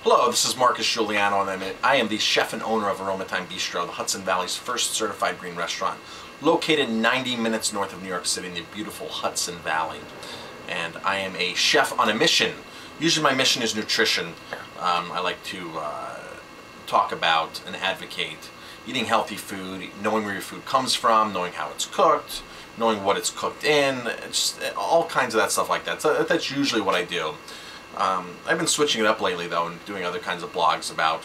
Hello, this is Marcus Giuliano, and I am the chef and owner of Aroma Thyme Bistro, the Hudson Valley's first certified green restaurant, located 90 minutes north of New York City in the beautiful Hudson Valley. And I am a chef on a mission. Usually my mission is nutrition. I like to talk about and advocate eating healthy food, knowing where your food comes from, knowing how it's cooked, knowing what it's cooked in, just all kinds of that stuff like that. So that's usually what I do. I've been switching it up lately though and doing other kinds of blogs about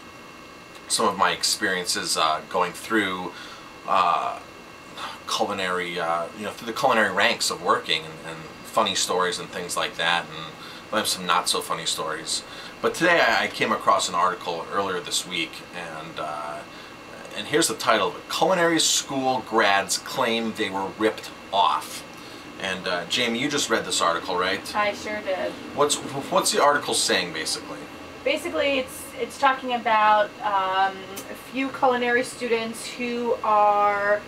some of my experiences going through culinary, through the culinary ranks of working and funny stories and things like that, and I have some not so funny stories. But today I came across an article earlier this week, and here's the title of it: Culinary School Grads Claim They Were Ripped Off. And Jamie, you just read this article, right? I sure did. What's the article saying, basically? Basically, it's talking about a few culinary students who are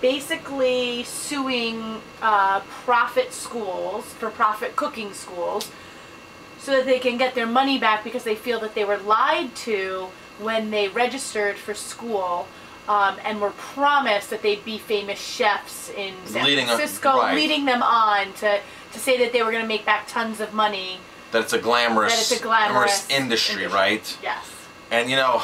basically suing profit schools, for-profit cooking schools, so that they can get their money back because they feel that they were lied to when they registered for school. And were promised that they'd be famous chefs in San Francisco, leading them on to say that they were going to make back tons of money. That it's a glamorous industry, right? Yes. And you know,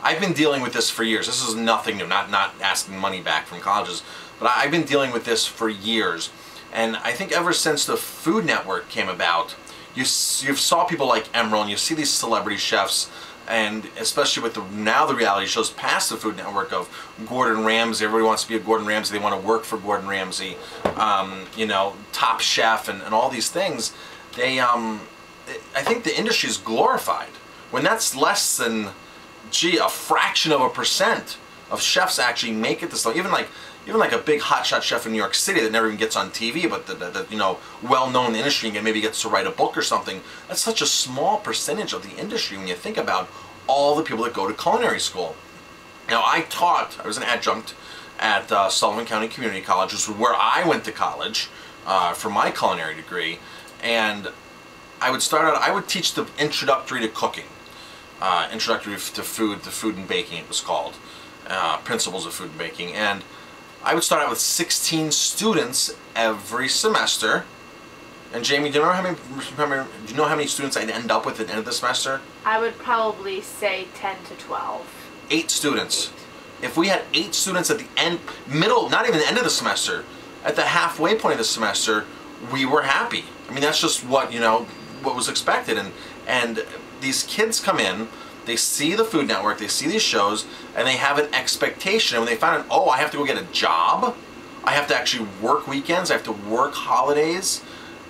I've been dealing with this for years. This is nothing new, not asking money back from colleges, but I've been dealing with this for years. And I think ever since the Food Network came about, you saw people like Emeril, and you see these celebrity chefs, and especially with the reality shows past the Food Network of Gordon Ramsay. Everybody wants to be a Gordon Ramsay. They want to work for Gordon Ramsay. Top Chef and all these things. I think the industry is glorified when that's less than, a fraction of a percent of chefs actually make it this level. Even like a big hotshot chef in New York City that never even gets on TV, but the well-known in the industry and maybe gets to write a book or something. That's such a small percentage of the industry when you think about all the people that go to culinary school. Now, I was an adjunct at Sullivan County Community College, which is where I went to college for my culinary degree, and I would teach the introductory to cooking, introductory to food and baking it was called, principles of food and baking, and I would start out with 16 students every semester. And Jamie, do you know how many students I'd end up with at the end of the semester? I would probably say 10 to 12. 8 students. If we had 8 students at the end, not even the end of the semester, at the halfway point of the semester, we were happy. I mean, that's just what was expected. And these kids come in, they see the Food Network, they see these shows, and they have an expectation. And when they find out, oh, I have to go get a job, I have to actually work weekends, I have to work holidays,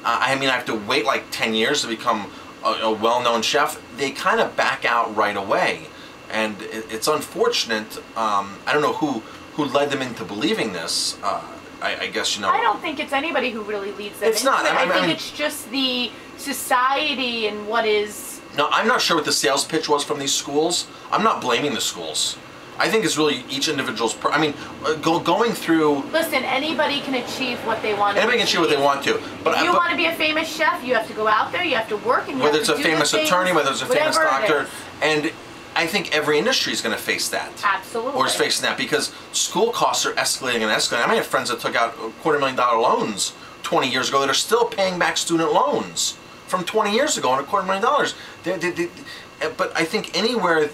I have to wait like 10 years to become a well-known chef, they kind of back out right away. And it's unfortunate. I don't know who led them into believing this. I guess, I don't think it's anybody who really leads them into it. I think it's just the society and what is... No, I'm not sure what the sales pitch was from these schools. I'm not blaming the schools. I think it's really each individual's... going through... Listen, anybody can achieve what they want to Anybody can achieve what they want to. But if you want to be a famous chef, you have to go out there, you have to work, and you whether have to it's a famous attorney, whether it's a famous doctor, and I think every industry is going to face that. Absolutely. Or is facing that because school costs are escalating and escalating. I have friends that took out $250,000 loans 20 years ago that are still paying back student loans from 20 years ago on $250,000. But I think anywhere,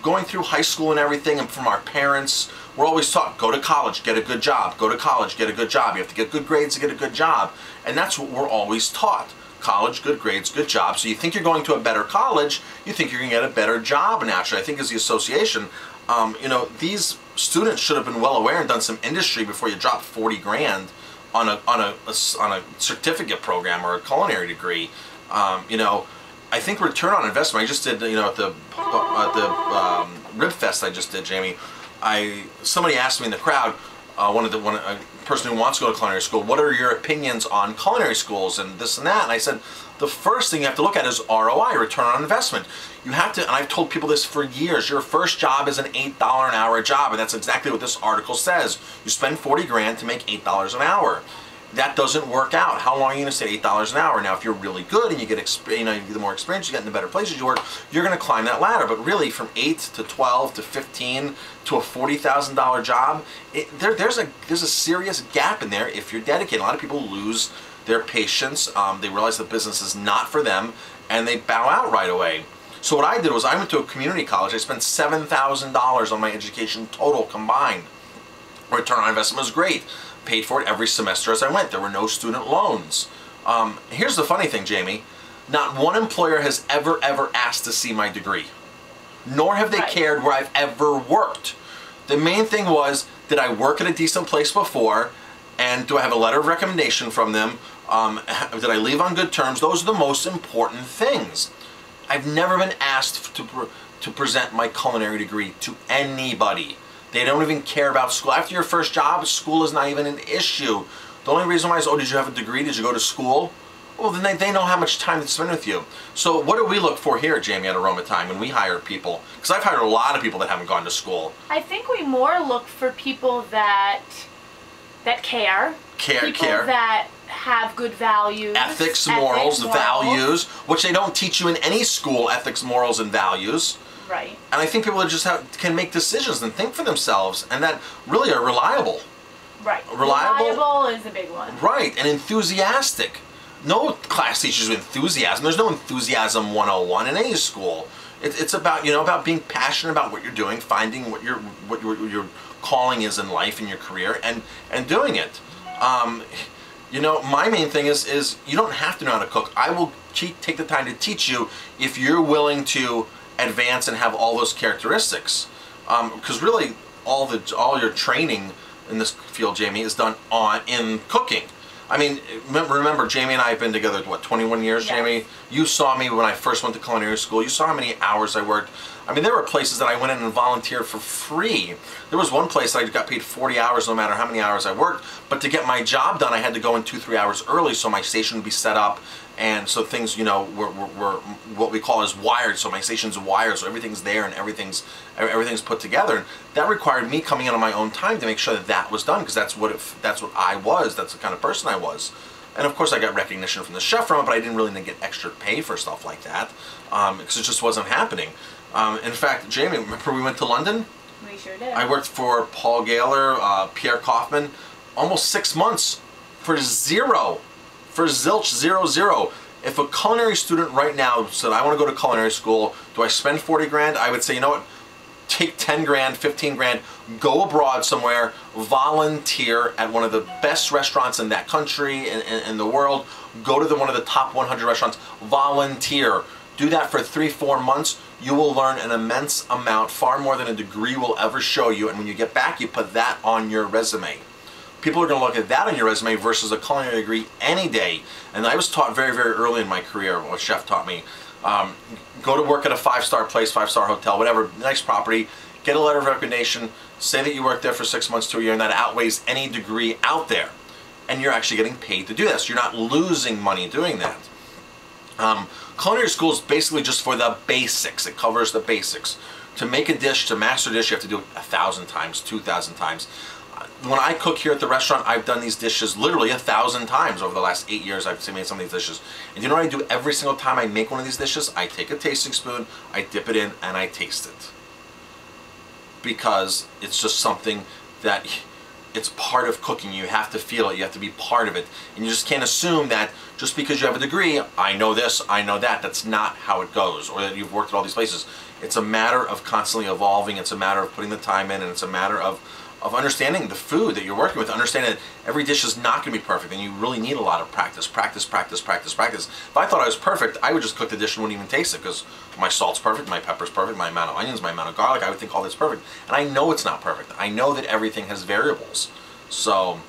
going through high school and everything, and from our parents, we're always taught, go to college, get a good job. Go to college, get a good job. You have to get good grades to get a good job. And that's what we're always taught. College, good grades, good job. So you think you're going to a better college, you think you're going to get a better job naturally. I think as the association, these students should have been well aware and done some industry before you drop 40 grand on a certificate program or a culinary degree. I think return on investment. I just did, at the Rib Fest I just did, Jamie. Somebody asked me in the crowd, a person who wants to go to culinary school, what are your opinions on culinary schools and this and that? And I said, the first thing you have to look at is ROI, return on investment. You have to, and I've told people this for years, your first job is an $8 an hour job, and that's exactly what this article says. You spend 40 grand to make $8 an hour. that doesn't work out. How long are you going to stay $8 an hour? Now, if you're really good and you get the more experience you get in the better places you work, you're going to climb that ladder. But really, from 8 to 12 to 15 to a $40,000 job, there's a serious gap in there if you're dedicated. A lot of people lose their patience. They realize the business is not for them, and they bow out right away. So what I did was I went to a community college. I spent $7,000 on my education total combined. Return on investment was great. Paid for it every semester as I went. There were no student loans. Here's the funny thing, Jamie. Not one employer has ever asked to see my degree. Nor have they cared where I've ever worked. The main thing was, did I work at a decent place before? And do I have a letter of recommendation from them? Did I leave on good terms? Those are the most important things. I've never been asked to present my culinary degree to anybody. They don't even care about school. After your first job, school is not even an issue. The only reason why is, oh, did you have a degree? Did you go to school? Well, then they know how much time to spend with you. So what do we look for here, Jamie, at Aroma Thyme when we hire people? Because I've hired a lot of people that haven't gone to school. I think we more look for people that care. People that have good values. Ethics, morals, values, which they don't teach you in any school, ethics, morals, and values. Right. And I think people that just can make decisions and think for themselves, and that really are reliable. Right. Reliable is a big one. Right, and enthusiastic. No class teaches you enthusiasm. There's no enthusiasm 101 in any school. It's about, about being passionate about what you're doing, finding what your calling is in life and your career, and doing it. My main thing is you don't have to know how to cook. I will take the time to teach you if you're willing to advance and have all those characteristics. Because really, all your training in this field, Jamie, is done in cooking. I mean, remember, Jamie and I have been together, what, 21 years, yes. Jamie? You saw me when I first went to culinary school. You saw how many hours I worked. I mean, there were places that I went in and volunteered for free. There was one place that I got paid 40 hours no matter how many hours I worked. But to get my job done, I had to go in 2-3 hours early so my station would be set up. And so things, were what we call as wired. So my station's wired, so everything's there and everything's put together. And that required me coming in on my own time to make sure that was done, because that's what I was. That's the kind of person I was. And of course, I got recognition from the chef from it, but I didn't really get extra pay for stuff like that because it just wasn't happening. In fact, Jamie, remember we went to London? We sure did. I worked for Paul Gaylor, Pierre Kaufman, almost 6 months for zilch, 0. If a culinary student right now said, I want to go to culinary school, do I spend 40 grand? I would say, you know what? Take 10 grand, 15 grand, go abroad somewhere, volunteer at one of the best restaurants in that country, in the world, go to one of the top 100 restaurants, volunteer. Do that for 3-4 months. You will learn an immense amount, far more than a degree will ever show you, and when you get back, you put that on your resume. People are going to look at that on your resume versus a culinary degree any day. And I was taught very, very early in my career, what a chef taught me. Go to work at a 5-star place, 5-star hotel, whatever, nice property, get a letter of recommendation, say that you worked there for 6 months to a year, and that outweighs any degree out there. And you're actually getting paid to do this. You're not losing money doing that. Culinary school is basically just for the basics. It covers the basics. To make a dish, to master a dish, you have to do it 1,000 times, 2,000 times. When I cook here at the restaurant, I've done these dishes literally 1,000 times over the last 8 years. I've made some of these dishes. And you know what I do every single time I make one of these dishes? I take a tasting spoon, I dip it in, and I taste it. Because it's just something that it's part of cooking. You have to feel it. You have to be part of it. And you just can't assume that just because you have a degree, I know this, I know that. That's not how it goes, or that you've worked at all these places. It's a matter of constantly evolving. It's a matter of putting the time in, and it's a matter of understanding the food that you're working with, understanding that every dish is not going to be perfect, and you really need a lot of practice. Practice, practice, practice, practice. If I thought I was perfect, I would just cook the dish and wouldn't even taste it, because my salt's perfect, my pepper's perfect, my amount of onions, my amount of garlic, I would think all that's perfect. And I know it's not perfect. I know that everything has variables. So,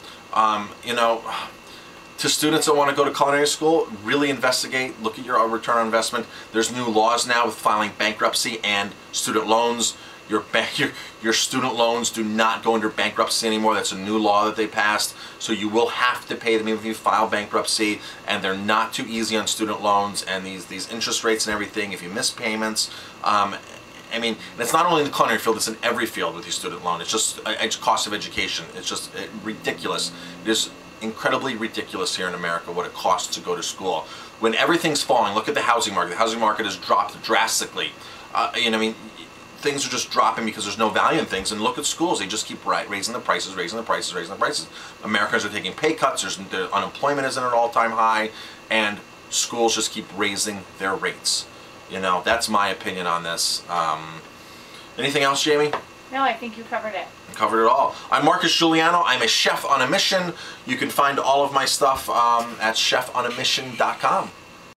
to students that want to go to culinary school, really investigate, look at your return on investment. There's new laws now with filing bankruptcy and student loans. Your student loans do not go under bankruptcy anymore. That's a new law that they passed. So you will have to pay them even if you file bankruptcy, and they're not too easy on student loans, and these interest rates and everything, if you miss payments. I mean, it's not only in the culinary field, it's in every field with your student loan. It's just a cost of education. It's just ridiculous. It is incredibly ridiculous here in America what it costs to go to school. When everything's falling, look at the housing market. The housing market has dropped drastically. I mean, things are just dropping because there's no value in things. And look at schools; they just keep raising the prices, raising the prices, raising the prices. Americans are taking pay cuts. The unemployment is at an all-time high, and schools just keep raising their rates. You know, that's my opinion on this. Anything else, Jamie? No, I think you covered it. Covered it all. I'm Marcus Giuliano. I'm a chef on a mission. You can find all of my stuff at chefonamission.com.